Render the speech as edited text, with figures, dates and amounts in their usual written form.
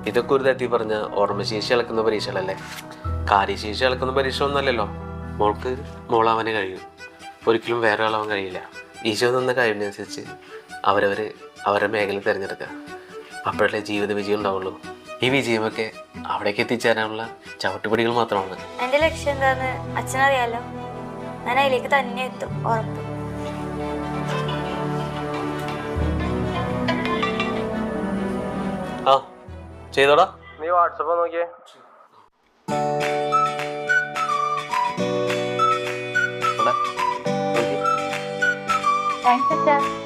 ഇതൊക്കെ ഒരു തരത്തിൽ പറഞ്ഞ ഓർമ്മശേഷി ഇളക്കുന്ന പരീക്ഷകളല്ലേ. കാര്യശേഷി ഇളക്കുന്ന പരീക്ഷ ഒന്നല്ലല്ലോ. മോൾക്ക് മോളാവാനേ കഴിയും, ഒരിക്കലും വേറെ ആളാവാൻ കഴിയില്ല. ഈശോ തന്ന കഴിവിനനുസരിച്ച് അവരുടെ മേഖല തിരഞ്ഞെടുക്കുക. അപ്പോഴല്ലേ ജീവിത വിജയം ഉണ്ടാവുള്ളൂ. ഈ വിജയമൊക്കെ അവിടേക്ക് എത്തിച്ചേരാനുള്ള ചവിട്ടുപടികൾ മാത്രമാണ്. എന്റെ ലക്ഷ്യം എന്താന്ന് അച്ഛനറിയാലോ. ഞാൻ അതിലേക്ക് തന്നെ എത്തും, ഉറപ്പ്. ആ ചെയ്തോടാ. നീ വാട്സപ്പ് നോക്കിയേ. താങ്ക്സ് അച്ഛാ.